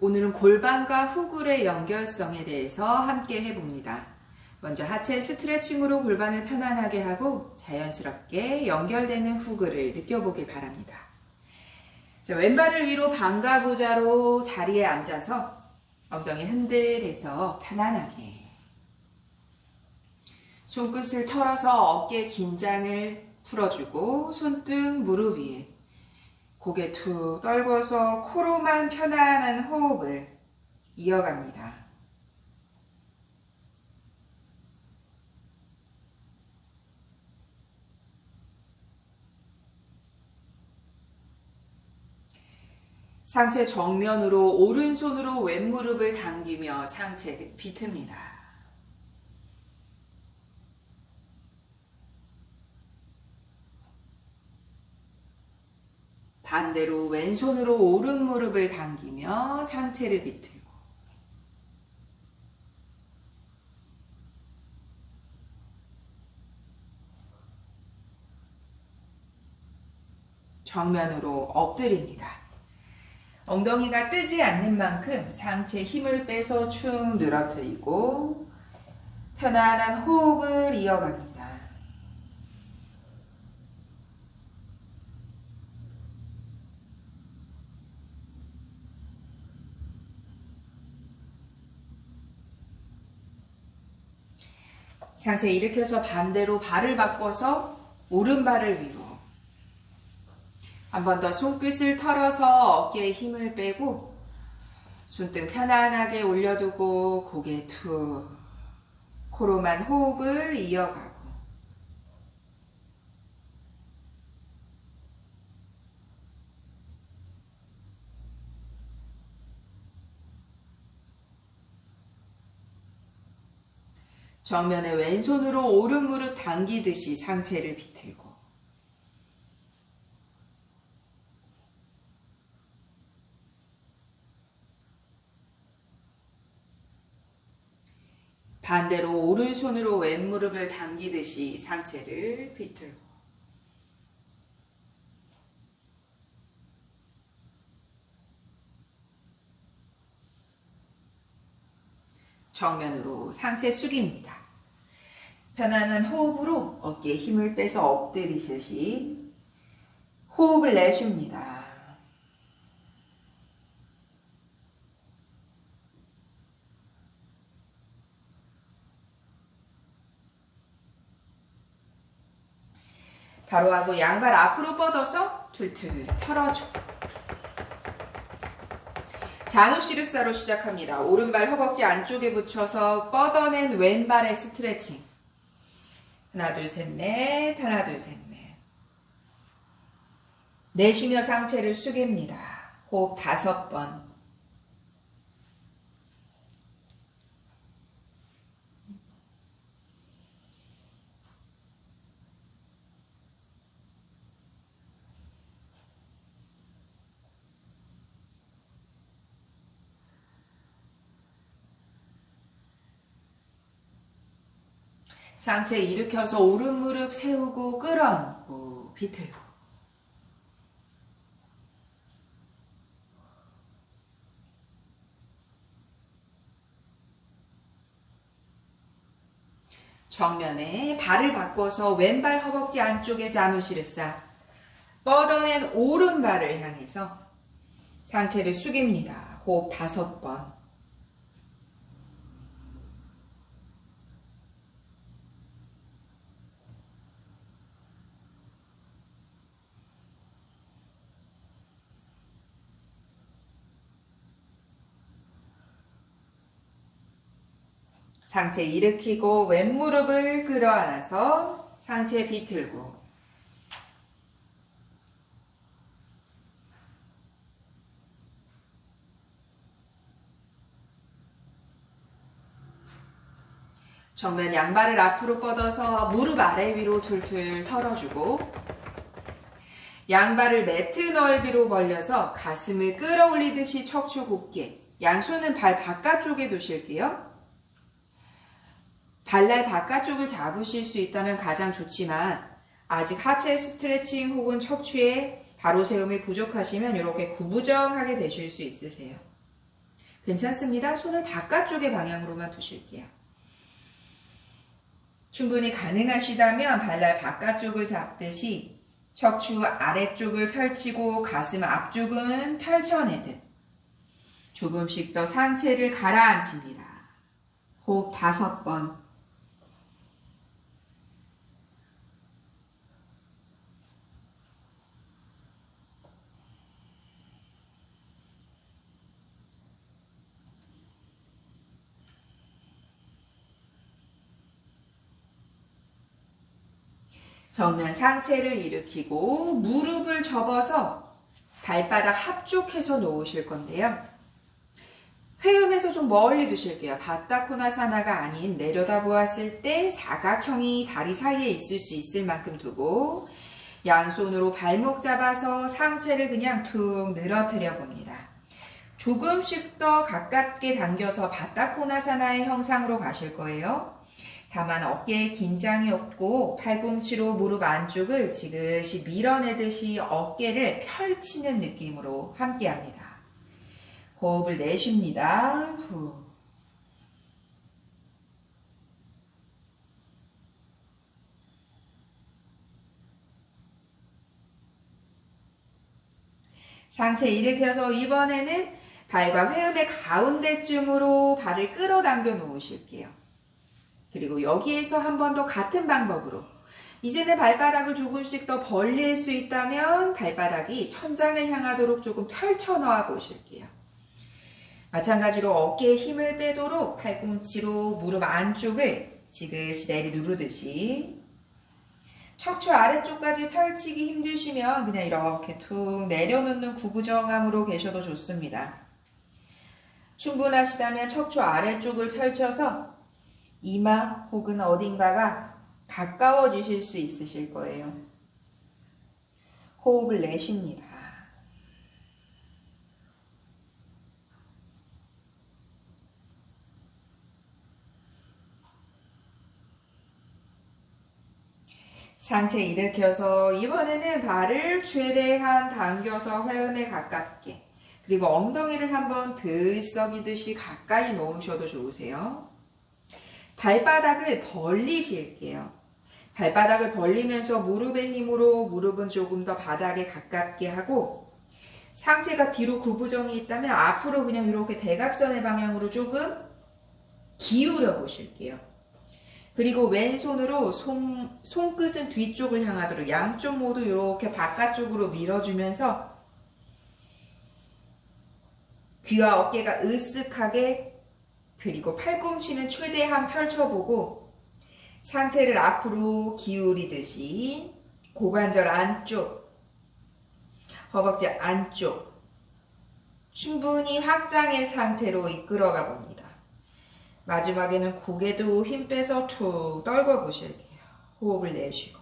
오늘은 골반과 후굴의 연결성에 대해서 함께 해봅니다. 먼저 하체 스트레칭으로 골반을 편안하게 하고 자연스럽게 연결되는 후굴을 느껴보길 바랍니다. 자, 왼발을 위로 반가부자로 자리에 앉아서 엉덩이 흔들해서 편안하게 손끝을 털어서 어깨 긴장을 풀어주고 손등 무릎 위에 고개 툭 떨궈서 코로만 편안한 호흡을 이어갑니다. 상체 정면으로 오른손으로 왼무릎을 당기며 상체를 비틉니다. 반대로 왼손으로 오른무릎을 당기며 상체를 비틀고 정면으로 엎드립니다. 엉덩이가 뜨지 않는 만큼 상체 힘을 빼서 축 늘어뜨리고 편안한 호흡을 이어갑니다. 상체 일으켜서 반대로 발을 바꿔서 오른발을 위로 한 번 더 손끝을 털어서 어깨에 힘을 빼고 손등 편안하게 올려두고 고개 툭 코로만 호흡을 이어가고 정면에 왼손으로 오른무릎 당기듯이 상체를 비틀고 반대로 오른손으로 왼무릎을 당기듯이 상체를 비틀고 정면으로 상체 숙입니다. 편안한 호흡으로 어깨에 힘을 빼서 엎드리듯이 호흡을 내쉽니다. 바로 하고 양발 앞으로 뻗어서 툴툴 털어주고 자누시르사로 시작합니다. 오른발 허벅지 안쪽에 붙여서 뻗어낸 왼발의 스트레칭. 하나 둘 셋 넷, 하나 둘 셋 넷. 내쉬며 상체를 숙입니다. 호흡 5번. 상체 일으켜서 오른무릎 세우고 끌어안고 비틀고 정면에 발을 바꿔서 왼발 허벅지 안쪽에 자누시르사 뻗어낸 오른발을 향해서 상체를 숙입니다. 호흡 5번. 상체 일으키고 왼무릎을 끌어안아서 상체 비틀고 정면 양발을 앞으로 뻗어서 무릎 아래 위로 툴툴 털어주고 양발을 매트 넓이로 벌려서 가슴을 끌어올리듯이 척추 곧게 양손은 발 바깥쪽에 두실게요. 발날 바깥쪽을 잡으실 수 있다면 가장 좋지만 아직 하체 스트레칭 혹은 척추에 바로 세움이 부족하시면 이렇게 구부정하게 되실 수 있으세요. 괜찮습니다. 손을 바깥쪽의 방향으로만 두실게요. 충분히 가능하시다면 발날 바깥쪽을 잡듯이 척추 아래쪽을 펼치고 가슴 앞쪽은 펼쳐내듯 조금씩 더 상체를 가라앉힙니다. 호흡 5번. 정면 상체를 일으키고 무릎을 접어서 발바닥 합쪽해서 놓으실 건데요. 회음에서 좀 멀리 두실게요. 바타코나사나가 아닌 내려다보았을 때 사각형이 다리 사이에 있을 수 있을 만큼 두고 양손으로 발목 잡아서 상체를 그냥 툭 늘어뜨려 봅니다. 조금씩 더 가깝게 당겨서 바타코나사나의 형상으로 가실 거예요. 다만 어깨에 긴장이 없고 팔꿈치로 무릎 안쪽을 지그시 밀어내듯이 어깨를 펼치는 느낌으로 함께합니다. 호흡을 내쉽니다. 후. 상체 일으켜서 이번에는 발과 회음의 가운데쯤으로 발을 끌어당겨 놓으실게요. 그리고 여기에서 한 번 더 같은 방법으로 이제는 발바닥을 조금씩 더 벌릴 수 있다면 발바닥이 천장을 향하도록 조금 펼쳐 놓아 보실게요. 마찬가지로 어깨에 힘을 빼도록 팔꿈치로 무릎 안쪽을 지그시 내리 누르듯이 척추 아래쪽까지 펼치기 힘드시면 그냥 이렇게 툭 내려놓는 구부정함으로 계셔도 좋습니다. 충분하시다면 척추 아래쪽을 펼쳐서 이마 혹은 어딘가가 가까워지실 수 있으실 거예요. 호흡을 내쉽니다. 상체 일으켜서 이번에는 발을 최대한 당겨서 회음에 가깝게 그리고 엉덩이를 한번 들썩이듯이 가까이 놓으셔도 좋으세요. 발바닥을 벌리실게요. 발바닥을 벌리면서 무릎의 힘으로 무릎은 조금 더 바닥에 가깝게 하고 상체가 뒤로 구부정이 있다면 앞으로 그냥 이렇게 대각선의 방향으로 조금 기울여 보실게요. 그리고 왼손으로 손끝은 뒤쪽을 향하도록 양쪽 모두 이렇게 바깥쪽으로 밀어주면서 귀와 어깨가 으쓱하게 그리고 팔꿈치는 최대한 펼쳐보고 상체를 앞으로 기울이듯이 고관절 안쪽, 허벅지 안쪽 충분히 확장의 상태로 이끌어가 봅니다. 마지막에는 고개도 힘 빼서 툭 떨궈 보실게요. 호흡을 내쉬고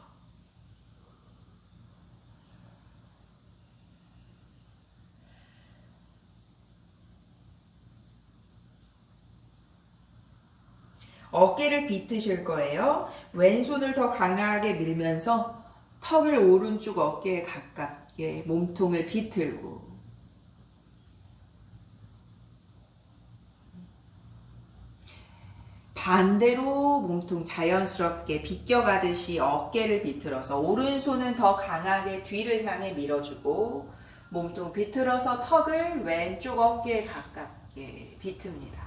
어깨를 비트실 거예요. 왼손을 더 강하게 밀면서 턱을 오른쪽 어깨에 가깝게 몸통을 비틀고 반대로 몸통 자연스럽게 비껴가듯이 어깨를 비틀어서 오른손은 더 강하게 뒤를 향해 밀어주고 몸통 비틀어서 턱을 왼쪽 어깨에 가깝게 비틉니다.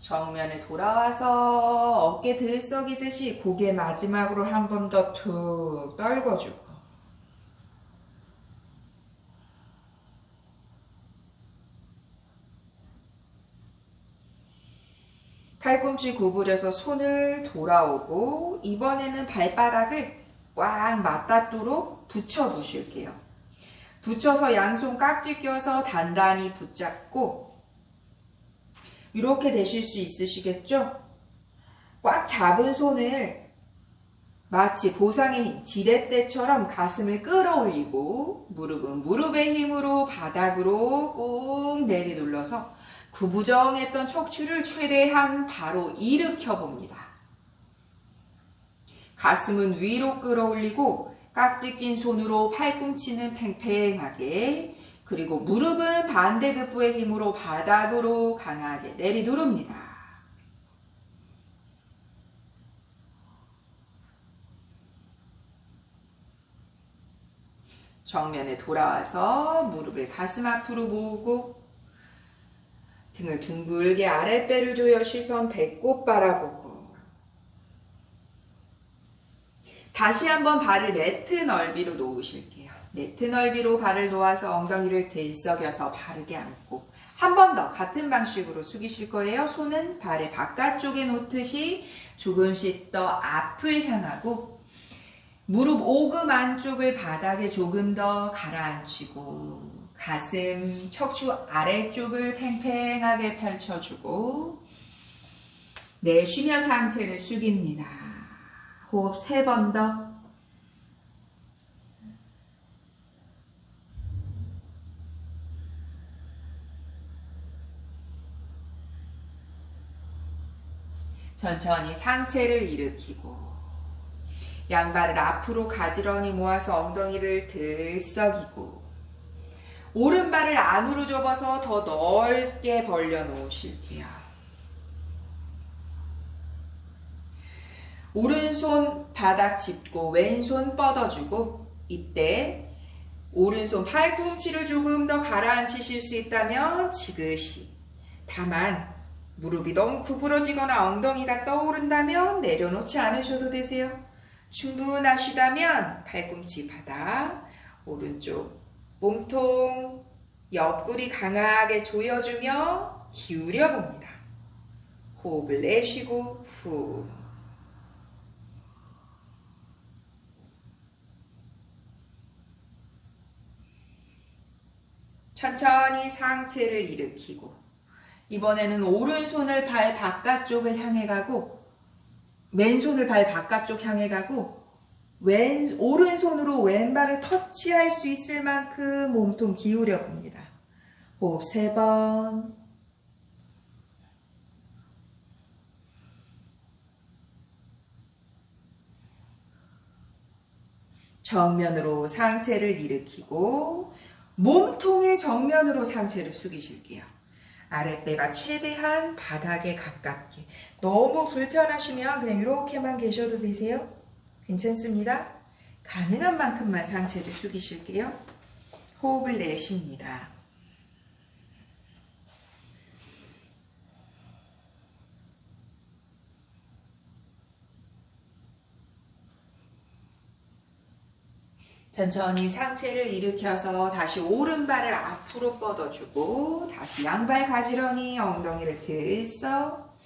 정면에 돌아와서 어깨 들썩이듯이 고개 마지막으로 한 번 더 툭 떨궈주고 팔꿈치 구부려서 손을 돌아오고 이번에는 발바닥을 꽉 맞닿도록 붙여 보실게요. 붙여서 양손 깍지 껴서 단단히 붙잡고 이렇게 되실 수 있으시겠죠? 꽉 잡은 손을 마치 보상의 힘, 지렛대처럼 가슴을 끌어올리고 무릎은 무릎의 힘으로 바닥으로 꾹 내리눌러서 구부정했던 척추를 최대한 바로 일으켜 봅니다. 가슴은 위로 끌어올리고 깍지 낀 손으로 팔꿈치는 팽팽하게, 그리고 무릎은 반대급부의 힘으로 바닥으로 강하게 내리누릅니다. 정면에 돌아와서 무릎을 가슴 앞으로 모으고 등을 둥글게 아랫배를 조여 시선 배꼽 바라보고, 다시 한번 발을 매트 넓이로 놓으실게요. 매트 넓이로 발을 놓아서 엉덩이를 들썩여서 바르게 앉고, 한 번 더 같은 방식으로 숙이실 거예요. 손은 발의 바깥쪽에 놓듯이 조금씩 더 앞을 향하고, 무릎 오금 안쪽을 바닥에 조금 더 가라앉히고, 가슴, 척추 아래쪽을 팽팽하게 펼쳐주고, 내쉬며 상체를 숙입니다. 호흡 3번 더. 천천히 상체를 일으키고, 양발을 앞으로 가지런히 모아서 엉덩이를 들썩이고, 오른발을 안으로 접어서 더 넓게 벌려 놓으실게요. 오른손 바닥 짚고 왼손 뻗어주고, 이때 오른손 팔꿈치를 조금 더 가라앉히실 수 있다면 지그시, 다만 무릎이 너무 구부러지거나 엉덩이가 떠오른다면 내려놓지 않으셔도 되세요. 충분하시다면 팔꿈치 바닥, 오른쪽 몸통, 옆구리 강하게 조여주며 기울여 봅니다. 호흡을 내쉬고 후. 천천히 상체를 일으키고, 이번에는 오른손을 발 바깥쪽을 향해 가고, 왼손을 발 바깥쪽 향해 가고, 오른손으로 왼발을 터치할 수 있을 만큼 몸통 기울여 봅니다. 호흡 3번. 정면으로 상체를 일으키고, 몸통의 정면으로 상체를 숙이실게요. 아랫배가 최대한 바닥에 가깝게. 너무 불편하시면 그냥 이렇게만 계셔도 되세요. 괜찮습니다. 가능한 만큼만 상체를 숙이실게요. 호흡을 내쉽니다. 천천히 상체를 일으켜서 다시 오른발을 앞으로 뻗어주고, 다시 양발 가지런히 엉덩이를 들썩.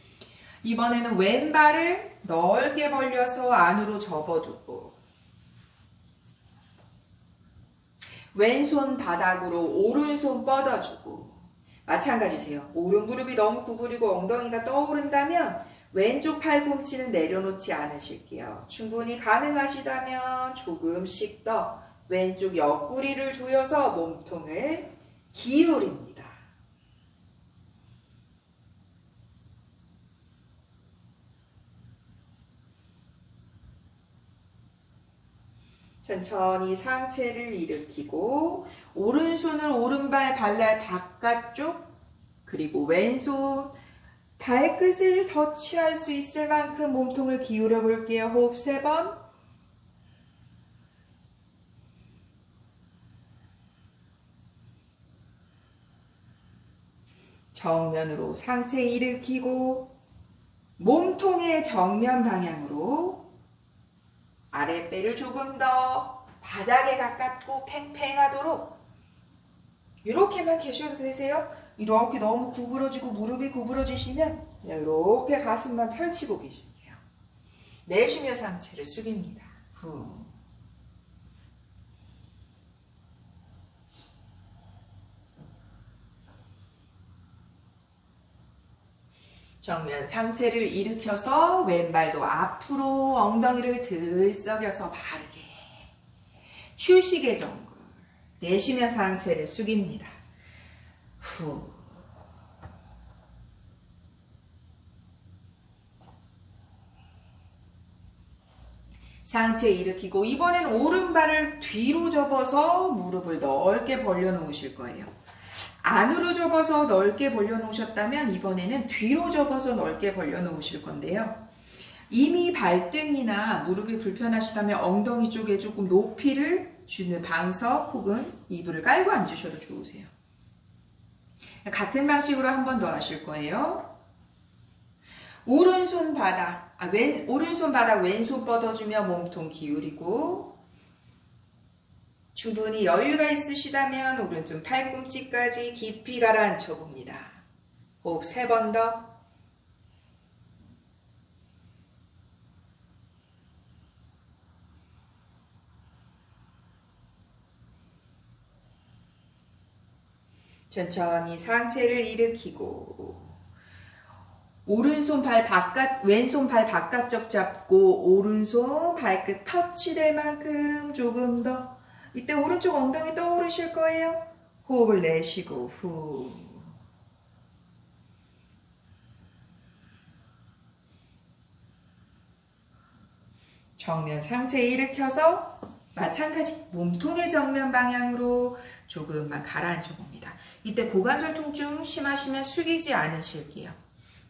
이번에는 왼발을 넓게 벌려서 안으로 접어두고, 왼손 바닥으로 오른손 뻗어주고, 마찬가지세요. 오른 무릎이 너무 구부리고 엉덩이가 떠오른다면 왼쪽 팔꿈치는 내려놓지 않으실게요. 충분히 가능하시다면 조금씩 더 왼쪽 옆구리를 조여서 몸통을 기울입니다. 천천히 상체를 일으키고, 오른손을 오른발 발날 바깥쪽, 그리고 왼손 발끝을 터치할 수 있을 만큼 몸통을 기울여 볼게요. 호흡 3번. 정면으로 상체 일으키고, 몸통의 정면 방향으로 아랫배를 조금 더 바닥에 가깝고 팽팽하도록 이렇게만 계셔도 되세요. 이렇게 너무 구부러지고 무릎이 구부러지시면 그냥 이렇게 가슴만 펼치고 계실게요. 내쉬며 상체를 숙입니다. 후. 정면 상체를 일으켜서 왼발도 앞으로 엉덩이를 들썩여서 바르게. 휴식의 정글. 내쉬며 상체를 숙입니다. 후. 상체 일으키고 이번엔 오른발을 뒤로 접어서 무릎을 넓게 벌려 놓으실 거예요. 안으로 접어서 넓게 벌려 놓으셨다면 이번에는 뒤로 접어서 넓게 벌려 놓으실 건데요. 이미 발등이나 무릎이 불편하시다면 엉덩이 쪽에 조금 높이를 주는 방석 혹은 이불을 깔고 앉으셔도 좋으세요. 같은 방식으로 한 번 더 하실 거예요. 오른손 바닥 왼손 뻗어주며 몸통 기울이고, 충분히 여유가 있으시다면 오른쪽 팔꿈치까지 깊이 가라앉혀 봅니다. 호흡 3번 더. 천천히 상체를 일으키고 왼손 발 바깥쪽 잡고 오른손 발끝 터치될 만큼 조금 더. 이때 오른쪽 엉덩이 떠오르실 거예요. 호흡을 내쉬고 후. 정면 상체 일으켜서 마찬가지 몸통의 정면 방향으로 조금만 가라앉혀 봅니다. 이때 고관절 통증 심하시면 숙이지 않으실게요.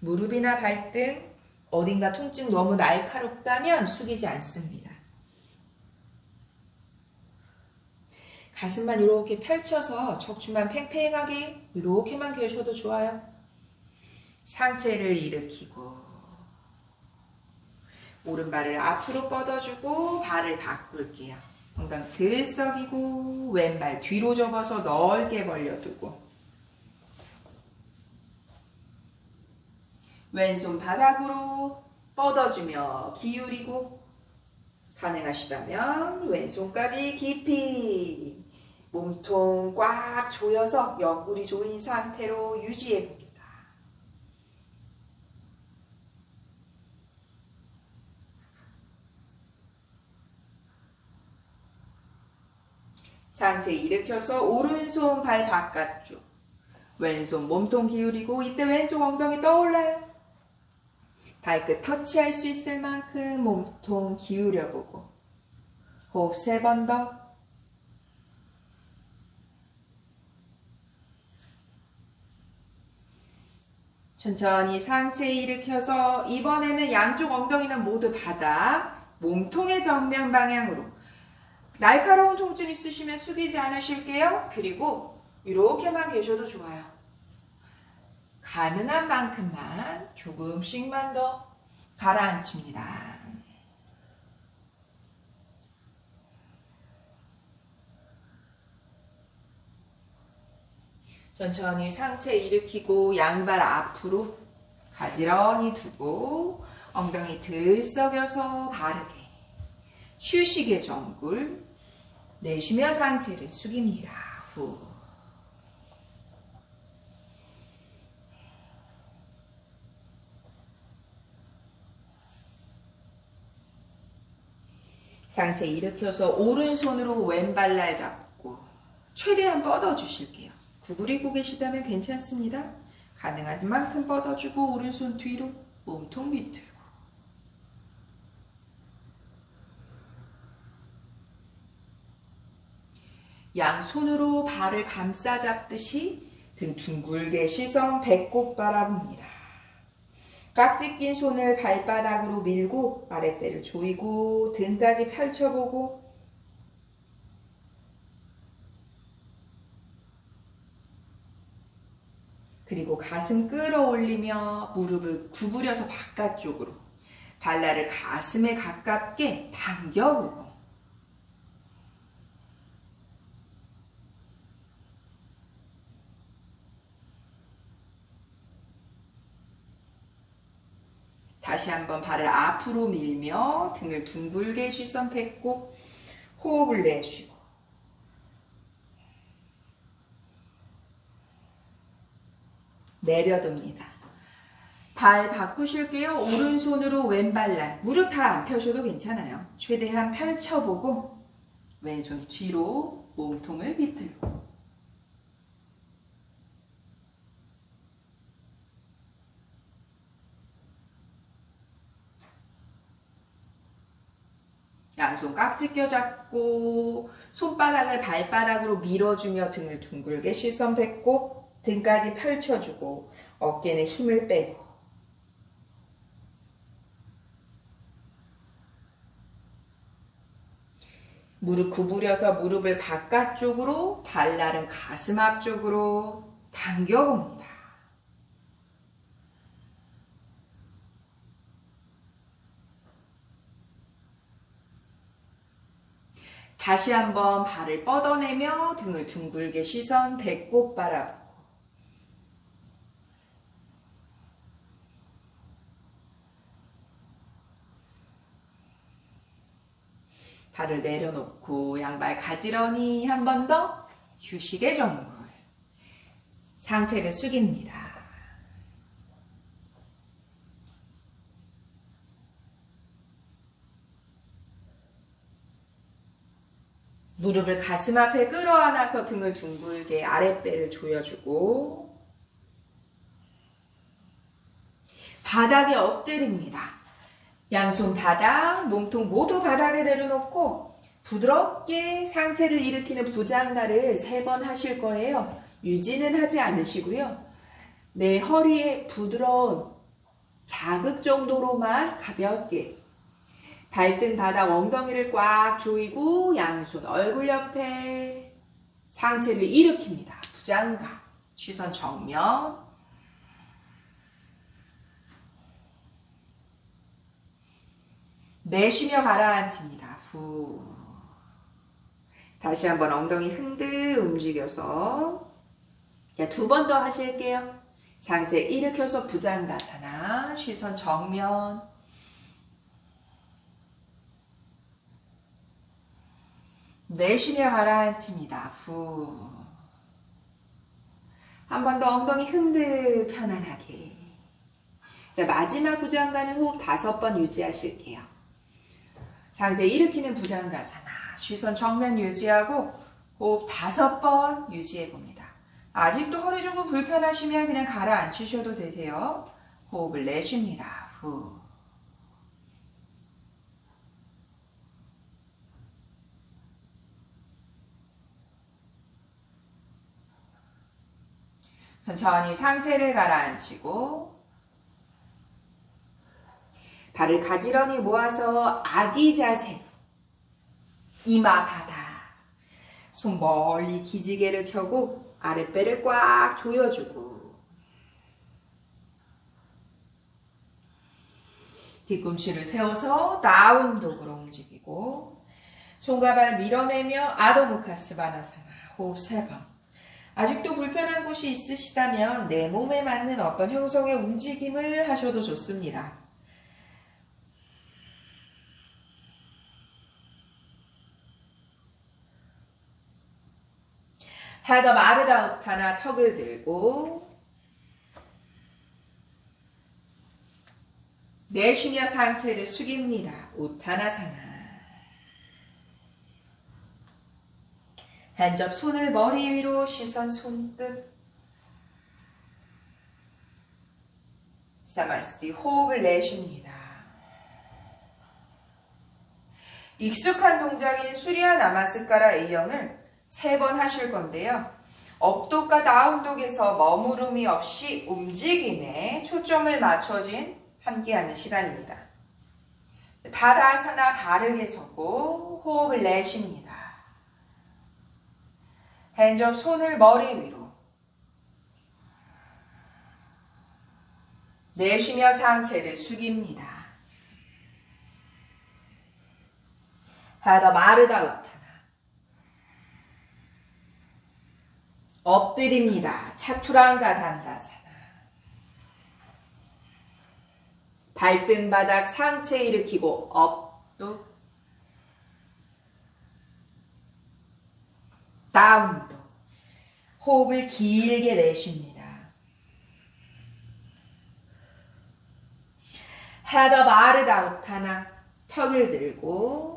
무릎이나 발등 어딘가 통증 너무 날카롭다면 숙이지 않습니다. 가슴만 이렇게 펼쳐서 척추만 팽팽하게 이렇게만 계셔도 좋아요. 상체를 일으키고 오른발을 앞으로 뻗어주고 발을 바꿀게요. 엉덩이 들썩이고 왼발 뒤로 접어서 넓게 벌려두고 왼손 바닥으로 뻗어주며 기울이고, 가능하시다면 왼손까지 깊이 몸통 꽉 조여서 옆구리 조인 상태로 유지해봅니다. 상체 일으켜서 오른손 발 바깥쪽, 왼손 몸통 기울이고 이때 왼쪽 엉덩이 떠올라요. 발끝 터치할 수 있을 만큼 몸통 기울여보고 호흡 3번 더. 천천히 상체 일으켜서 이번에는 양쪽 엉덩이는 모두 바닥, 몸통의 정면 방향으로. 날카로운 통증 있으시면 숙이지 않으실게요. 그리고 이렇게만 계셔도 좋아요. 가능한 만큼만 조금씩만 더 가라앉힙니다. 천천히 상체 일으키고 양발 앞으로 가지런히 두고 엉덩이 들썩여서 바르게 휴식의 정굴 내쉬며 상체를 숙입니다. 후. 상체 일으켜서 오른손으로 왼발날 잡고 최대한 뻗어주실게요. 구부리고 계시다면 괜찮습니다. 가능한 만큼 뻗어주고 오른손 뒤로 몸통 밑으로. 양손으로 발을 감싸 잡듯이 등 둥글게 시선 배꼽 바라봅니다. 깍지 낀 손을 발바닥으로 밀고 아랫배를 조이고 등까지 펼쳐보고 그리고 가슴 끌어올리며 무릎을 구부려서 바깥쪽으로 발날을 가슴에 가깝게 당겨보고 다시 한번 발을 앞으로 밀며 등을 둥글게 시선 뱉고 호흡을 내쉬고 내려둡니다. 발 바꾸실게요. 오른손으로 왼발날 무릎 다 안 펴셔도 괜찮아요. 최대한 펼쳐보고 왼손 뒤로 몸통을 비틀고 양손 깍지 껴잡고 손바닥을 발바닥으로 밀어주며 등을 둥글게 시선 배꼽, 등까지 펼쳐주고 어깨는 힘을 빼고 무릎 구부려서 무릎을 바깥쪽으로, 발날은 가슴 앞쪽으로 당겨봅니다. 다시 한번 발을 뻗어내며 등을 둥글게 시선 배꼽 바라보고 발을 내려놓고 양발 가지런히 한 번 더 휴식의 정물. 상체를 숙입니다. 무릎을 가슴 앞에 끌어안아서 등을 둥글게 아랫배를 조여주고 바닥에 엎드립니다. 양손 바닥, 몸통 모두 바닥에 내려놓고 부드럽게 상체를 일으키는 부장가를 3번 하실 거예요. 유지는 하지 않으시고요. 내 허리에 부드러운 자극 정도로만 가볍게 발등 바닥 엉덩이를 꽉 조이고 양손 얼굴 옆에 상체를 일으킵니다. 부장가, 시선 정면. 내쉬며 가라앉힙니다. 후. 다시 한번 엉덩이 흔들 움직여서 2번 더 하실게요. 상체 일으켜서 부장가사나 시선 정면. 내쉬며 가라앉힙니다. 후. 한 번 더 엉덩이 흔들 편안하게. 자, 마지막 부장가는 호흡 5번 유지하실게요. 상체 일으키는 부장가사나 시선 정면 유지하고 호흡 5번 유지해봅니다. 아직도 허리 조금 불편하시면 그냥 가라앉히셔도 되세요. 호흡을 내쉽니다. 후. 천천히 상체를 가라앉히고 발을 가지런히 모아서 아기 자세, 이마 바닥, 손 멀리 기지개를 켜고 아랫배를 꽉 조여주고 뒤꿈치를 세워서 다운독으로 움직이고 손과 발 밀어내며 아도무카스바나사나 호흡 3번. 아직도 불편한 곳이 있으시다면 내 몸에 맞는 어떤 형성의 움직임을 하셔도 좋습니다. 하더 마르다 우타나 턱을 들고 내쉬며 상체를 숙입니다. 우타나사나. 한접 손을 머리 위로 시선 손끝. 사마스티 호흡을 내쉽니다. 익숙한 동작인 수리아 나마스카라 A형은 3번 하실 건데요. 업독과 다운독에서 머무름이 없이 움직임에 초점을 맞춰진 함께하는 시간입니다. 다다사나 바르게 서고 호흡을 내쉽니다. 핸즈업 손을 머리 위로. 내쉬며 상체를 숙입니다. 하더 마르다 우타나. 엎드립니다. 차투랑가 단다사나. 발등 바닥 상체 일으키고 업도 다운도. 호흡을 길게 내쉽니다. 하더 마르다 우타나. 턱을 들고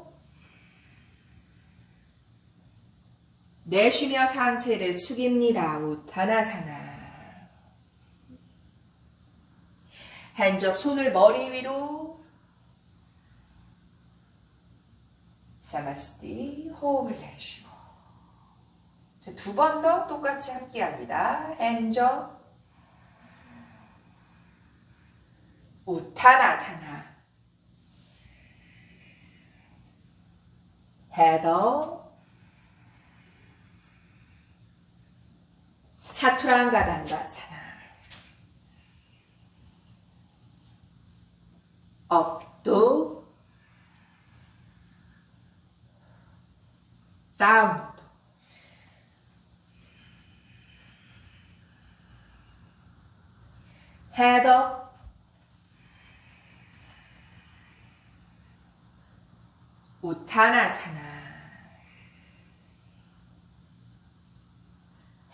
내쉬며 상체를 숙입니다. 우타나사나. 핸즈업 손을 머리 위로. 사마스티. 호흡을 내쉬고. 두 번 더 똑같이 함께 합니다. 엔저. 우타나사나. 헤더. 차투랑가단다사나. 업도. 다운도. 헤더. 우타나사나.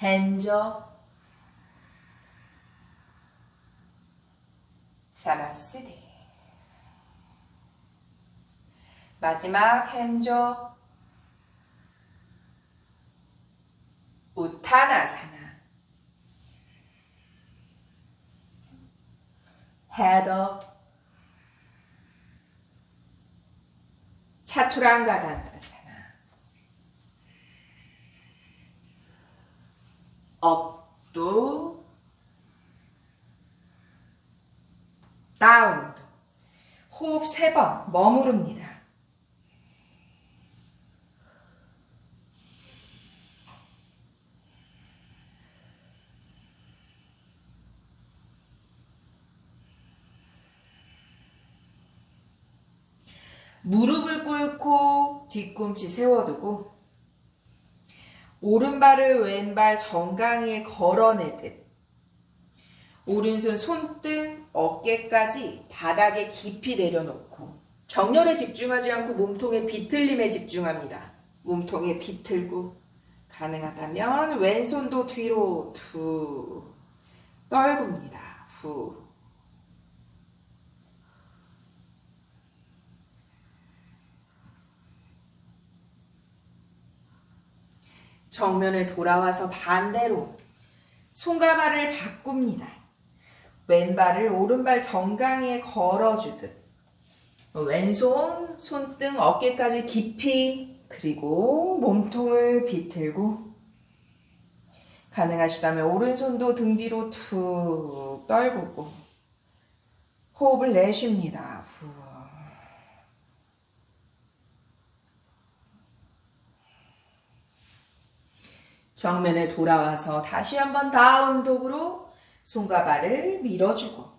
헨저. 사마스티. 마지막 헨저. 우타나사나. 헤더. 차투랑가단다사나. 업도. 다운도. 호흡 3번 머무릅니다. 무릎을 꿇고 뒤꿈치 세워두고 오른발을 왼발 정강이에 걸어내듯 오른손 손등 어깨까지 바닥에 깊이 내려놓고 정렬에 집중하지 않고 몸통의 비틀림에 집중합니다. 몸통에 비틀고 가능하다면 왼손도 뒤로 툭 떨굽니다. 후. 정면을 돌아와서 반대로 손과 발을 바꿉니다. 왼발을 오른발 정강이에 걸어주듯 왼손, 손등, 어깨까지 깊이 그리고 몸통을 비틀고 가능하시다면 오른손도 등 뒤로 툭 떨구고 호흡을 내쉽니다. 후. 정면에 돌아와서 다시 한번 다운독으로 손과 발을 밀어주고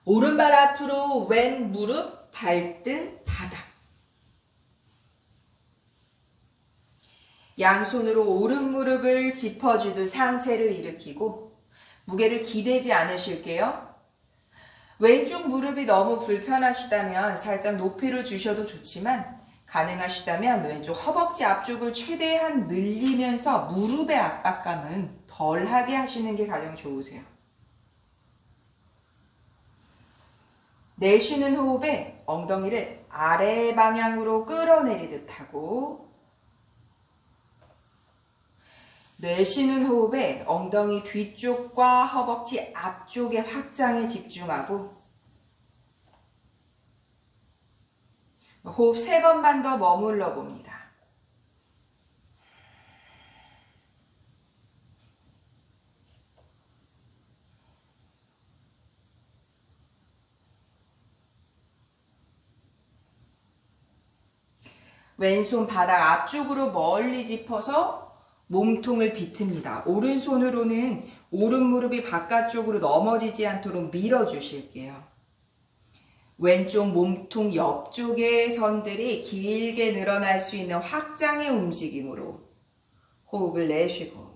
오른발 앞으로 왼 무릎, 발등, 바닥 양손으로 오른 무릎을 짚어주듯 상체를 일으키고 무게를 기대지 않으실게요. 왼쪽 무릎이 너무 불편하시다면 살짝 높이를 주셔도 좋지만 가능하시다면 왼쪽 허벅지 앞쪽을 최대한 늘리면서 무릎의 압박감은 덜하게 하시는 게 가장 좋으세요. 내쉬는 호흡에 엉덩이를 아래 방향으로 끌어내리듯 하고 내쉬는 호흡에 엉덩이 뒤쪽과 허벅지 앞쪽의 확장에 집중하고 호흡 3번만 더 머물러 봅니다. 왼손 바닥 앞쪽으로 멀리 짚어서 몸통을 비틉니다. 오른손으로는 오른 무릎이 바깥쪽으로 넘어지지 않도록 밀어주실게요. 왼쪽 몸통 옆쪽의 선들이 길게 늘어날 수 있는 확장의 움직임으로 호흡을 내쉬고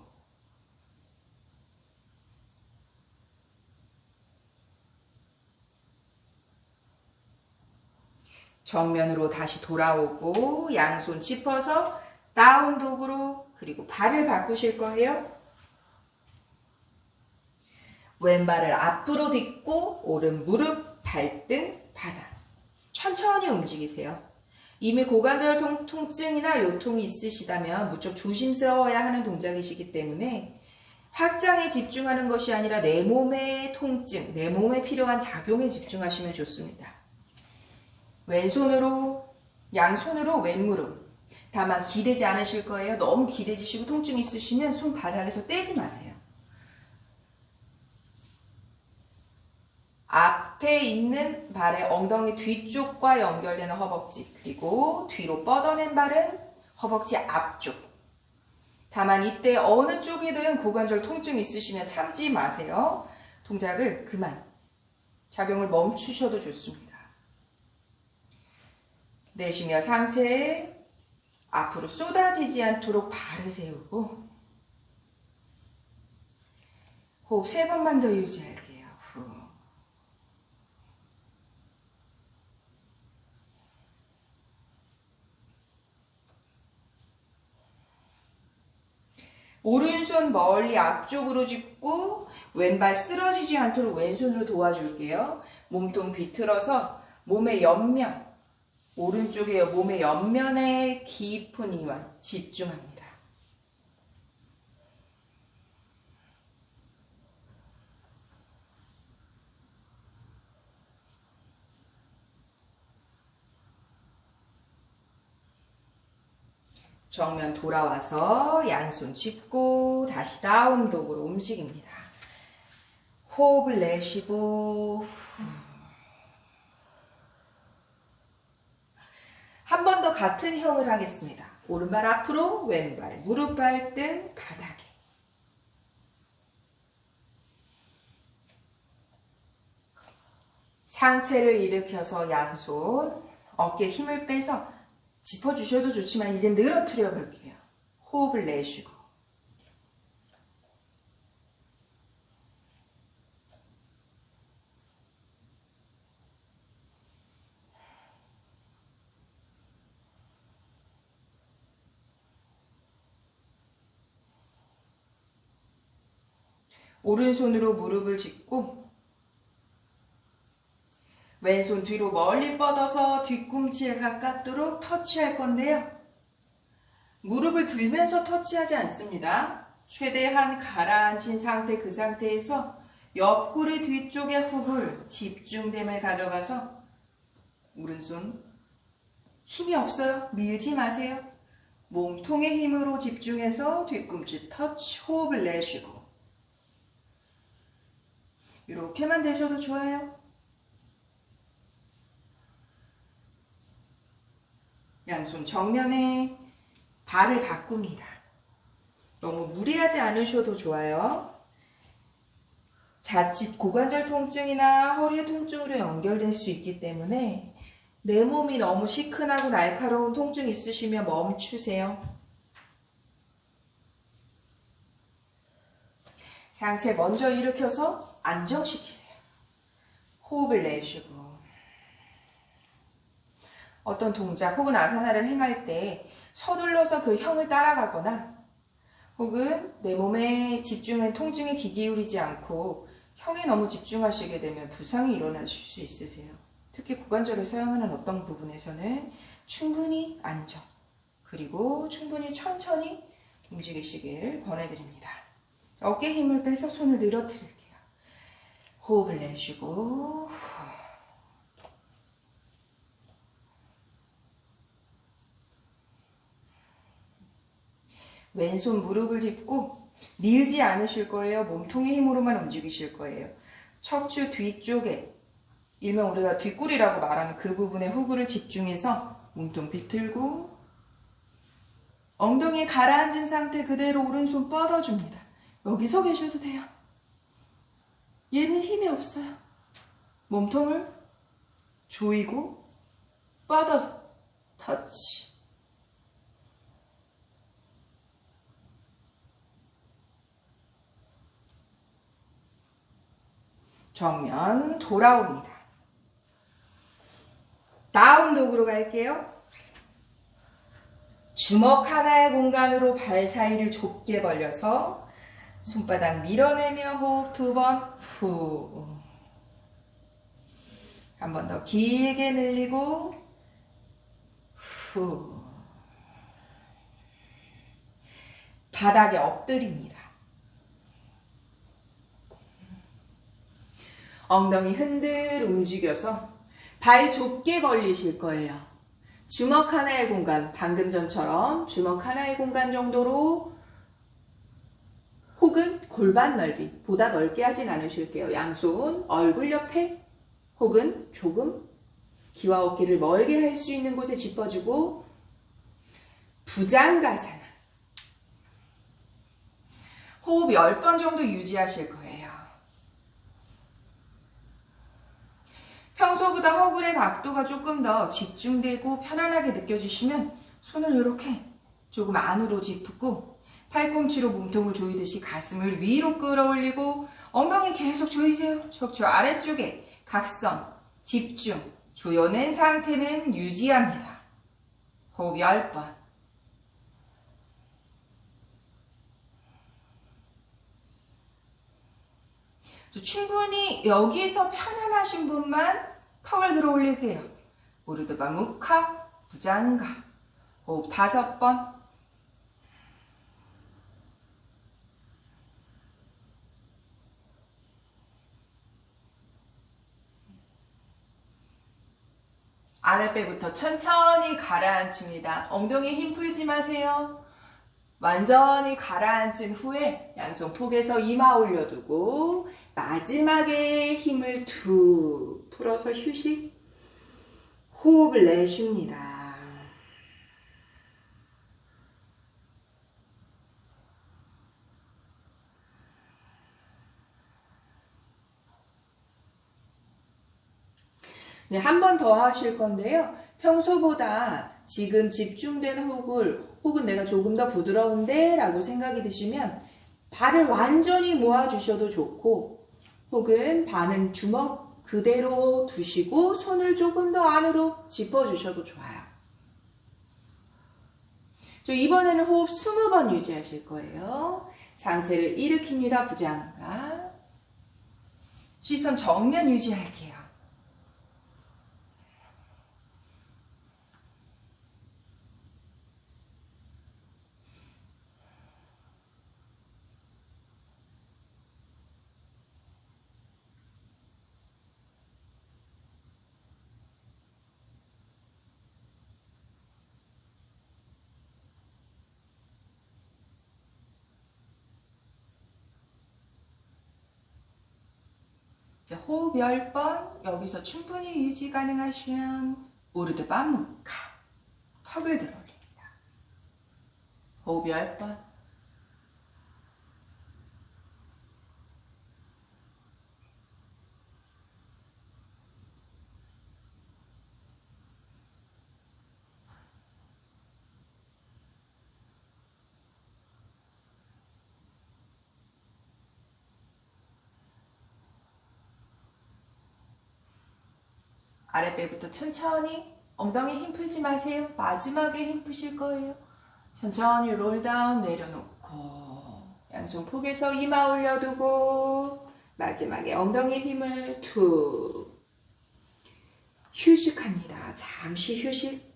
정면으로 다시 돌아오고 양손 짚어서 다운독으로 그리고 발을 바꾸실 거예요. 왼발을 앞으로 딛고 오른 무릎, 발등, 바닥 천천히 움직이세요. 이미 고관절 통증이나 요통이 있으시다면 무척 조심스러워야 하는 동작이시기 때문에 확장에 집중하는 것이 아니라 내 몸의 통증, 내 몸에 필요한 작용에 집중하시면 좋습니다. 왼손으로, 양손으로 왼무릎. 다만 기대지 않으실 거예요. 너무 기대지시고 통증 있으시면 손 바닥에서 떼지 마세요. 앞에 있는 발의 엉덩이 뒤쪽과 연결되는 허벅지, 그리고 뒤로 뻗어낸 발은 허벅지 앞쪽. 다만 이때 어느 쪽이든 고관절 통증 있으시면 참지 마세요. 동작을 그만, 작용을 멈추셔도 좋습니다. 내쉬며 상체 앞으로 쏟아지지 않도록 발을 세우고 호흡 3번만 더 유지할게요. 후. 오른손 멀리 앞쪽으로 짚고 왼발 쓰러지지 않도록 왼손으로 도와줄게요. 몸통 비틀어서 몸의 옆면, 오른쪽에 몸의 옆면에 깊은 이완 집중합니다. 정면 돌아와서 양손 짚고 다시 다운독으로 움직입니다. 호흡을 내쉬고 한 번 더 같은 형을 하겠습니다. 오른발 앞으로, 왼발 무릎 발등 바닥에. 상체를 일으켜서 양손 어깨에 힘을 빼서 짚어주셔도 좋지만 이제 늘어뜨려 볼게요. 호흡을 내쉬고 오른손으로 무릎을 짚고 왼손 뒤로 멀리 뻗어서 뒤꿈치에 가깝도록 터치할 건데요. 무릎을 들면서 터치하지 않습니다. 최대한 가라앉힌 상태, 그 상태에서 옆구리 뒤쪽의 훅을 집중됨을 가져가서 오른손 힘이 없어요. 밀지 마세요. 몸통의 힘으로 집중해서 뒤꿈치 터치, 호흡을 내쉬고 이렇게만 되셔도 좋아요. 양손 정면에 발을 바꿉니다. 너무 무리하지 않으셔도 좋아요. 자칫 고관절 통증이나 허리의 통증으로 연결될 수 있기 때문에 내 몸이 너무 시큰하고 날카로운 통증 있으시면 멈추세요. 상체 먼저 일으켜서 안정시키세요. 호흡을 내쉬고 어떤 동작 혹은 아사나를 행할 때 서둘러서 그 형을 따라가거나 혹은 내 몸에 집중한 통증에 귀 기울이지 않고 형에 너무 집중하시게 되면 부상이 일어나실 수 있으세요. 특히 고관절을 사용하는 어떤 부분에서는 충분히 안정 그리고 충분히 천천히 움직이시길 권해드립니다. 어깨 힘을 빼서 손을 늘어뜨릴게요. 호흡을 내쉬고 왼손 무릎을 짚고 밀지 않으실 거예요. 몸통의 힘으로만 움직이실 거예요. 척추 뒤쪽에 일명 우리가 뒷구리라고 말하는 그 부분에 후구를 집중해서 몸통 비틀고 엉덩이에 가라앉은 상태 그대로 오른손 뻗어줍니다. 여기서 계셔도 돼요. 얘는 힘이 없어요. 몸통을 조이고 뻗어서 터치. 정면 돌아옵니다. 다운독으로 갈게요. 주먹 하나의 공간으로 발 사이를 좁게 벌려서 손바닥 밀어내며 호흡 2번 후. 한 번 더 길게 늘리고 후. 바닥에 엎드립니다. 엉덩이 흔들 움직여서 발 좁게 벌리실 거예요. 주먹 하나의 공간, 방금 전처럼 주먹 하나의 공간 정도로 혹은 골반 넓이, 보다 넓게 하진 않으실게요. 양손 얼굴 옆에 혹은 조금 귀와 어깨를 멀게 할 수 있는 곳에 짚어주고 부장가사나 호흡 10번 정도 유지하실 거예요. 평소보다 허블의 각도가 조금 더 집중되고 편안하게 느껴지시면 손을 이렇게 조금 안으로 짚고 팔꿈치로 몸통을 조이듯이 가슴을 위로 끌어올리고 엉덩이 계속 조이세요. 척추 아래쪽에 각성, 집중, 조여낸 상태는 유지합니다. 호흡 10번. 충분히 여기서 편안하신 분만 턱을 들어 올릴게요. 우르드바 무카, 부장가. 호흡 5번. 아랫배부터 천천히 가라앉힙니다. 엉덩이 힘 풀지 마세요. 완전히 가라앉은 후에 양손 폭에서 이마 올려두고 마지막에 힘을 툭 풀어서 휴식. 호흡을 내쉽니다. 네, 한 번 더 하실 건데요. 평소보다 지금 집중된 호흡을 혹은 내가 조금 더 부드러운데 라고 생각이 드시면 발을 완전히 모아주셔도 좋고 혹은 발은 주먹 그대로 두시고 손을 조금 더 안으로 짚어주셔도 좋아요. 이번에는 호흡 20번 유지하실 거예요. 상체를 일으킵니다. 부장가. 시선 정면 유지할게요. 호흡 10번, 여기서 충분히 유지 가능하시면 우르드바 무카, 턱을 들어 올립니다. 호흡 10번. 아랫배부터 천천히 엉덩이 힘 풀지 마세요. 마지막에 힘 푸실 거예요. 천천히 롤다운 내려놓고 양손 폭에서 이마 올려두고 마지막에 엉덩이 힘을 툭 휴식합니다. 잠시 휴식.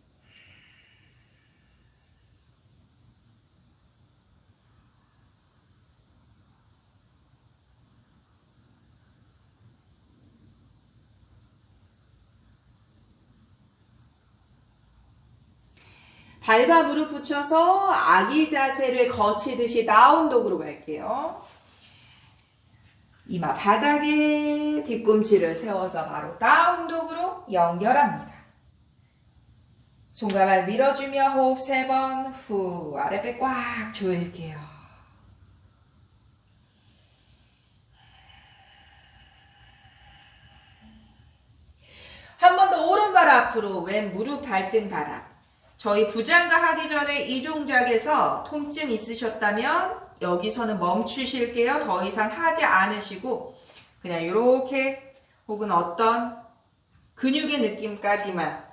발과 무릎 붙여서 아기 자세를 거치듯이 다운독으로 갈게요. 이마 바닥에 뒤꿈치를 세워서 바로 다운독으로 연결합니다. 손가락 밀어주며 호흡 3번, 후 아랫배 꽉 조일게요. 한 번 더 오른발 앞으로 왼 무릎 발등 바닥. 저희 부장가 하기 전에 이 동작에서 통증 있으셨다면 여기서는 멈추실게요. 더 이상 하지 않으시고 그냥 이렇게 혹은 어떤 근육의 느낌까지만.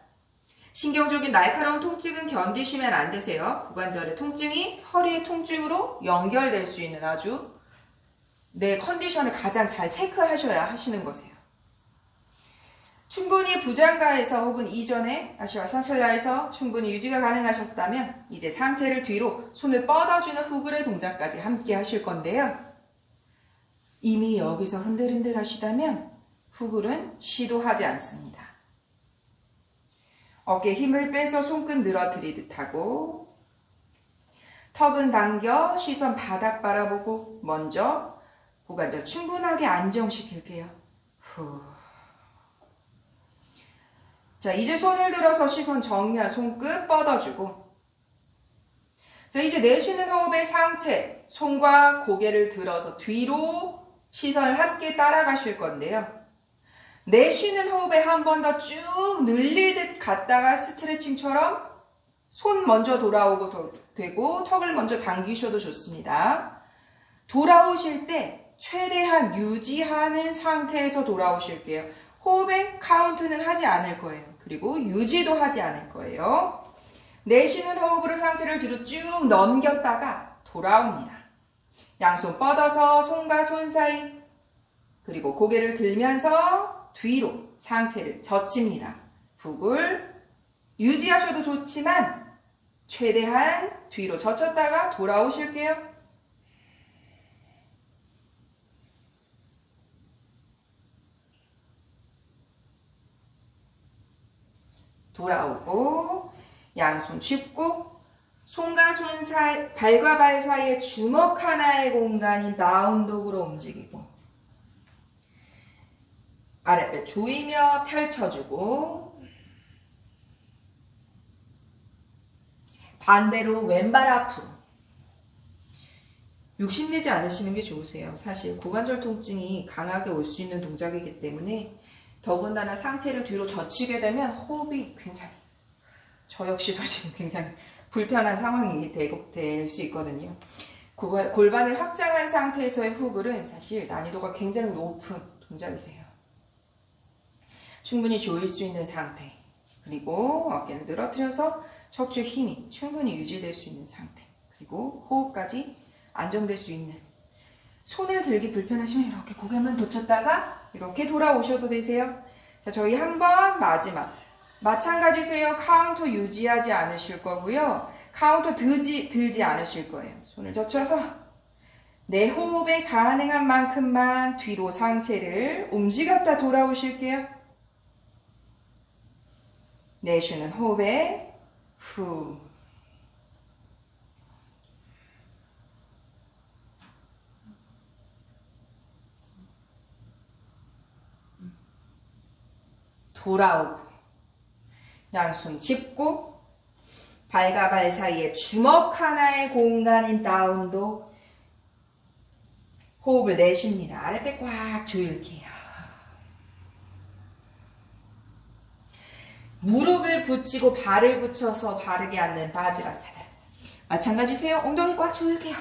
신경적인 날카로운 통증은 견디시면 안 되세요. 고관절의 통증이 허리의 통증으로 연결될 수 있는 아주 내 컨디션을 가장 잘 체크하셔야 하시는 거세요. 충분히 부장가에서 혹은 이전에 아시와상철라에서 충분히 유지가 가능하셨다면 이제 상체를 뒤로 손을 뻗어주는 후그레 동작까지 함께 하실 건데요. 이미 여기서 흔들흔들 하시다면 후글은 시도하지 않습니다. 어깨 힘을 빼서 손끝 늘어뜨리듯 하고 턱은 당겨 시선 바닥 바라보고 먼저 고관절 충분하게 안정시킬게요. 후. 자, 이제 손을 들어서 시선 정면 손끝 뻗어주고 자, 이제 내쉬는 호흡의 상체 손과 고개를 들어서 뒤로 시선을 함께 따라가실 건데요. 내쉬는 호흡에 한 번 더 쭉 늘리듯 갔다가 스트레칭처럼 손 먼저 돌아오고 되고 턱을 먼저 당기셔도 좋습니다. 돌아오실 때 최대한 유지하는 상태에서 돌아오실게요. 호흡에 카운트는 하지 않을 거예요. 그리고 유지도 하지 않을 거예요. 내쉬는 호흡으로 상체를 뒤로 쭉 넘겼다가 돌아옵니다. 양손 뻗어서 손과 손 사이 그리고 고개를 들면서 뒤로 상체를 젖힙니다. 북을 유지하셔도 좋지만 최대한 뒤로 젖혔다가 돌아오실게요. 돌아오고 양손 짚고 손과 손 사이, 발과 발 사이에 주먹 하나의 공간이 다운독으로 움직이고 아랫배 조이며 펼쳐주고 반대로 왼발 앞으로 욕심내지 않으시는 게 좋으세요. 사실 고관절 통증이 강하게 올 수 있는 동작이기 때문에 더군다나 상체를 뒤로 젖히게 되면 호흡이 굉장히 저 역시도 지금 굉장히 불편한 상황이 될 수 있거든요. 골반을 확장한 상태에서의 후글은 사실 난이도가 굉장히 높은 동작이세요. 충분히 조일 수 있는 상태 그리고 어깨를 늘어뜨려서 척추 힘이 충분히 유지될 수 있는 상태 그리고 호흡까지 안정될 수 있는 손을 들기 불편하시면 이렇게 고개만 돋쳤다가 이렇게 돌아오셔도 되세요. 자, 저희 한번 마지막 마찬가지세요. 카운터 유지하지 않으실 거고요. 카운터 들지 않으실 거예요. 손을 젖혀서 내 호흡에 가능한 만큼만 뒤로 상체를 움직였다 돌아오실게요. 내쉬는 호흡에 후 돌아오고 양손 짚고 발과 발 사이에 주먹 하나의 공간인 다운독 호흡을 내쉽니다. 아랫배 꽉 조일게요. 무릎을 붙이고 발을 붙여서 바르게 앉는 바지라사나. 마찬가지세요. 엉덩이 꽉 조일게요.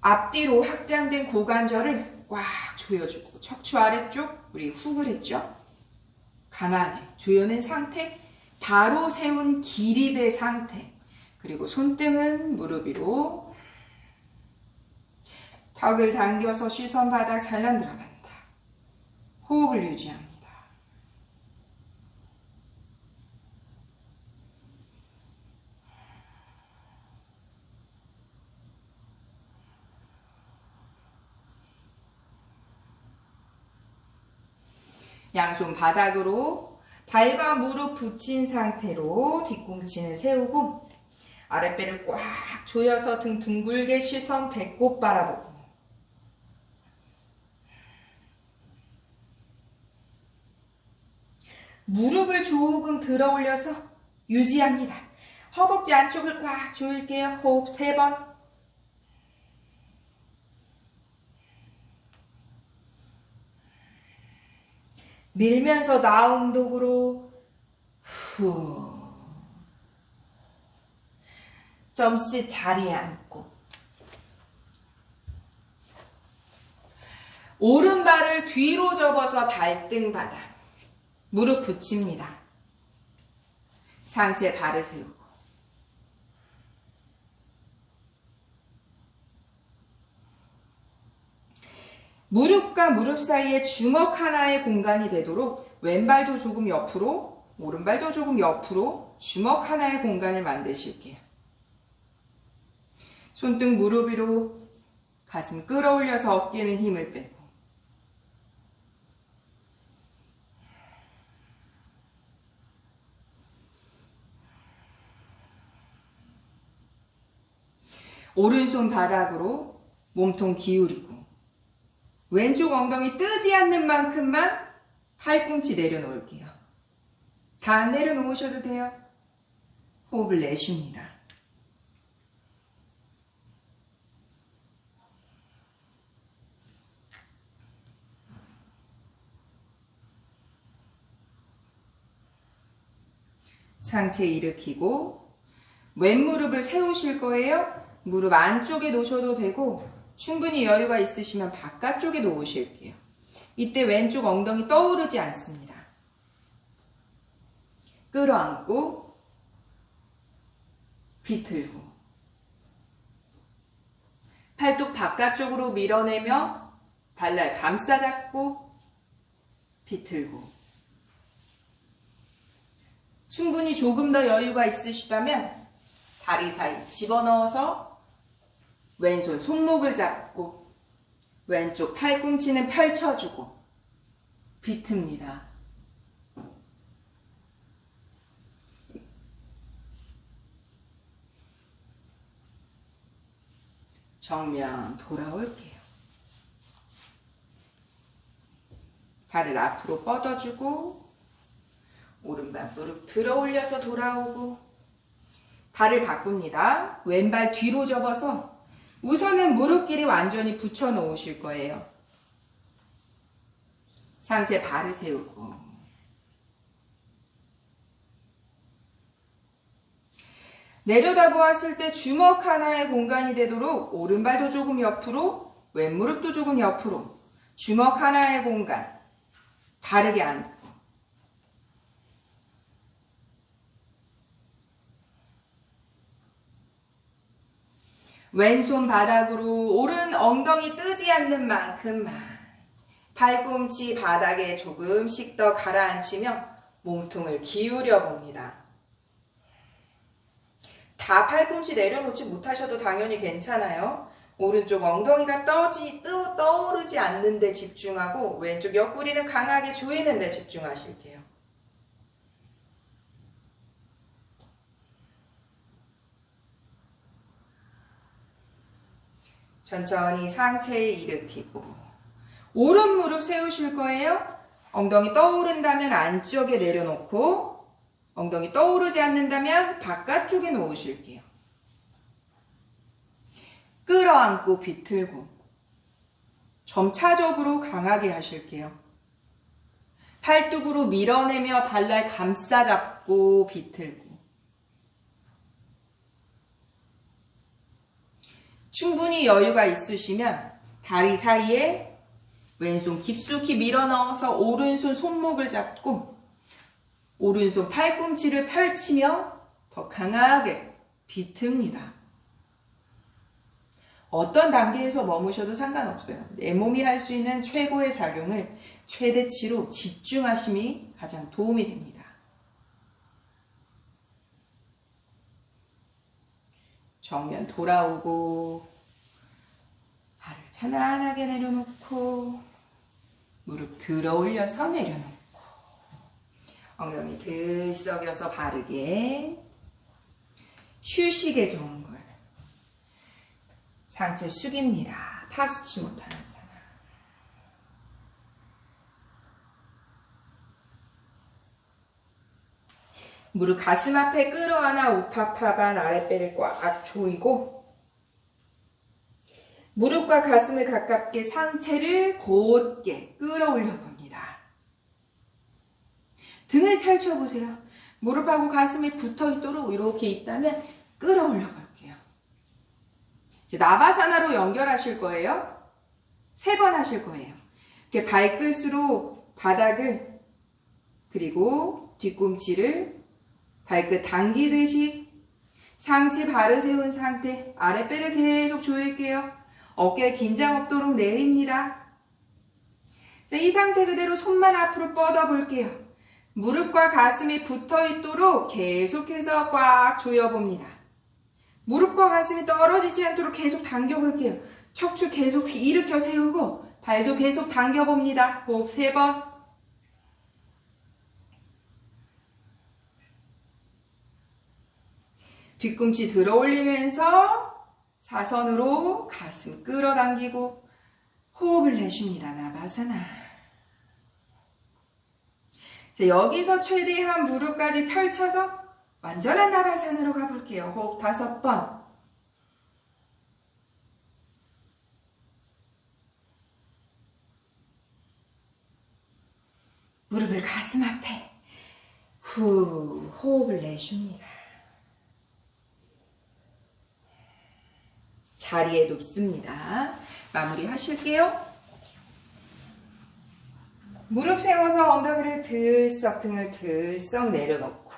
앞뒤로 확장된 고관절을 꽉 조여주고 척추 아래쪽 우리 후글 했죠? 강하게 조여낸 상태 바로 세운 기립의 상태 그리고 손등은 무릎 위로 턱을 당겨서 시선 바닥 잘라 들어간다. 호흡을 유지합니다. 양손 바닥으로 발과 무릎 붙인 상태로 뒤꿈치는 세우고 아랫배를 꽉 조여서 등 둥글게 시선 배꼽 바라보고 무릎을 조금 들어 올려서 유지합니다. 허벅지 안쪽을 꽉 조일게요. 호흡 3번. 밀면서 다운독으로 후 점씩 자리에 앉고 오른발을 뒤로 접어서 발등 바닥 무릎 붙입니다. 상체 발을 세우고 무릎과 무릎 사이에 주먹 하나의 공간이 되도록 왼발도 조금 옆으로 오른발도 조금 옆으로 주먹 하나의 공간을 만드실게요. 손등 무릎 위로 가슴 끌어올려서 어깨는 힘을 빼고 오른손 바닥으로 몸통 기울이고 왼쪽 엉덩이 뜨지 않는 만큼만 팔꿈치 내려놓을게요. 다 안 내려놓으셔도 돼요. 호흡을 내쉽니다. 상체 일으키고 왼 무릎을 세우실 거예요. 무릎 안쪽에 놓으셔도 되고 충분히 여유가 있으시면 바깥쪽에 놓으실게요. 이때 왼쪽 엉덩이 떠오르지 않습니다. 끌어안고 비틀고 팔뚝 바깥쪽으로 밀어내며 발날 감싸잡고 비틀고 충분히 조금 더 여유가 있으시다면 다리 사이 집어넣어서 왼손 손목을 잡고 왼쪽 팔꿈치는 펼쳐주고 비틉니다. 정면 돌아올게요. 발을 앞으로 뻗어주고 오른발 무릎 들어 올려서 돌아오고 발을 바꿉니다. 왼발 뒤로 접어서 우선은 무릎끼리 완전히 붙여 놓으실 거예요. 상체 발을 세우고 내려다보았을 때 주먹 하나의 공간이 되도록 오른발도 조금 옆으로 왼무릎도 조금 옆으로 주먹 하나의 공간 바르게 앉고 왼손 바닥으로 오른 엉덩이 뜨지 않는 만큼만 팔꿈치 바닥에 조금씩 더 가라앉히며 몸통을 기울여 봅니다. 다 팔꿈치 내려놓지 못하셔도 당연히 괜찮아요. 오른쪽 엉덩이가 떠오르지 않는 데 집중하고 왼쪽 옆구리는 강하게 조이는 데 집중하실게요. 천천히 상체를 일으키고 오른 무릎 세우실 거예요. 엉덩이 떠오른다면 안쪽에 내려놓고 엉덩이 떠오르지 않는다면 바깥쪽에 놓으실게요. 끌어안고 비틀고 점차적으로 강하게 하실게요. 팔뚝으로 밀어내며 발날 감싸잡고 비틀고 충분히 여유가 있으시면 다리 사이에 왼손 깊숙이 밀어넣어서 오른손 손목을 잡고 오른손 팔꿈치를 펼치며 더 강하게 비틉니다. 어떤 단계에서 머무셔도 상관없어요. 내 몸이 할 수 있는 최고의 작용을 최대치로 집중하심이 가장 도움이 됩니다. 정면 돌아오고 발을 편안하게 내려놓고 무릎 들어 올려서 내려놓고 엉덩이 들썩여서 바르게 휴식에 좋은 걸 상체 숙입니다. 파수치 못하는 사람 무릎 가슴 앞에 끌어안아 우파파반 아랫배를 꽉 조이고 무릎과 가슴을 가깝게 상체를 곧게 끌어올려 봅니다. 등을 펼쳐보세요. 무릎하고 가슴이 붙어있도록 이렇게 있다면 끌어올려 볼게요. 이제 나바사나로 연결하실 거예요. 3번 하실 거예요. 이렇게 발끝으로 바닥을 그리고 뒤꿈치를 발끝 당기듯이 상체 발을 세운 상태 아랫배를 계속 조일게요. 어깨에 긴장 없도록 내립니다. 자, 이 상태 그대로 손만 앞으로 뻗어 볼게요. 무릎과 가슴이 붙어 있도록 계속해서 꽉 조여봅니다. 무릎과 가슴이 떨어지지 않도록 계속 당겨볼게요. 척추 계속 일으켜 세우고 발도 계속 당겨봅니다. 호흡 3번. 뒤꿈치 들어 올리면서 사선으로 가슴 끌어당기고 호흡을 내쉽니다. 나바사나. 자, 여기서 최대한 무릎까지 펼쳐서 완전한 나바산으로 가볼게요. 호흡 5번. 무릎을 가슴 앞에 후 호흡을 내쉽니다. 자리에 눕습니다. 마무리 하실게요. 무릎 세워서 엉덩이를 들썩 등을 들썩 내려놓고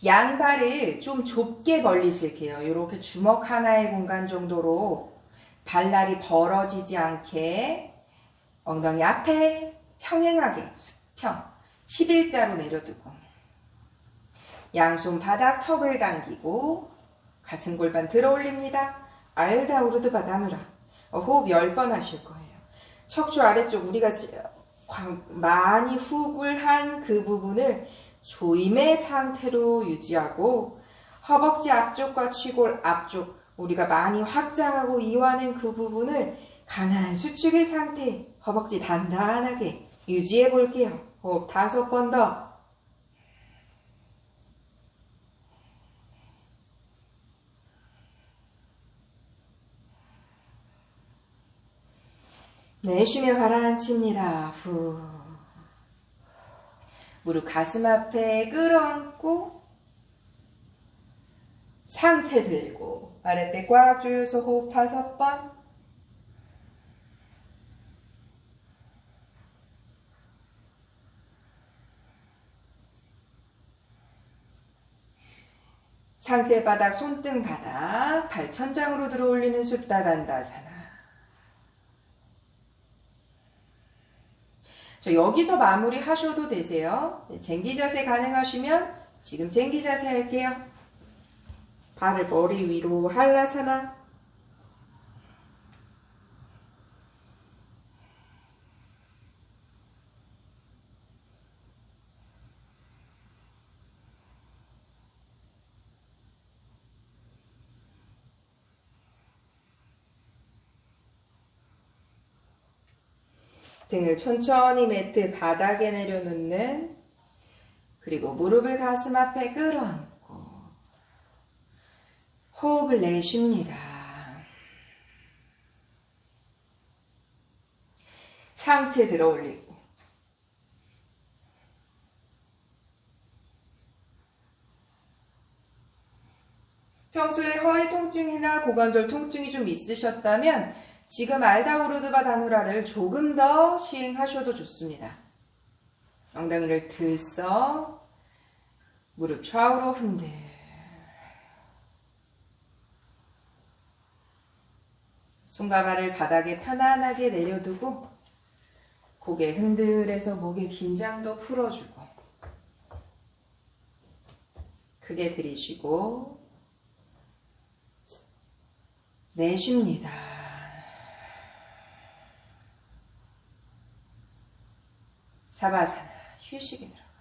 양발을 좀 좁게 벌리실게요. 이렇게 주먹 하나의 공간 정도로 발날이 벌어지지 않게 엉덩이 앞에 평행하게 수평 11자로 내려두고 양손 바닥 턱을 당기고 가슴 골반 들어 올립니다. 알다우르드 바다누라. 호흡 10번 하실 거예요. 척추 아래쪽 우리가 많이 후굴한 그 부분을 조임의 상태로 유지하고 허벅지 앞쪽과 취골 앞쪽 우리가 많이 확장하고 이완한 그 부분을 강한 수축의 상태 허벅지 단단하게 유지해 볼게요. 호흡 5번 더. 내쉬며 가라앉힙니다. 후. 무릎 가슴 앞에 끌어안고 상체 들고 아랫배 꽉 조여서 호흡 5번. 상체 바닥, 손등 바닥, 발 천장으로 들어 올리는 숫다단다사나. 여기서 마무리 하셔도 되세요. 쟁기 자세 가능하시면 지금 쟁기 자세 할게요. 발을 머리 위로 한라사나. 등을 천천히 매트 바닥에 내려놓는 그리고 무릎을 가슴 앞에 끌어안고 호흡을 내쉽니다. 상체 들어 올리고 평소에 허리 통증이나 고관절 통증이 좀 있으셨다면 지금 알다우르드 바다누라를 조금 더 시행하셔도 좋습니다. 엉덩이를 들썩 무릎 좌우로 흔들 손과 발을 바닥에 편안하게 내려두고 고개 흔들해서 목의 긴장도 풀어주고 크게 들이쉬고 내쉽니다. 사바사나 휴식에 들어.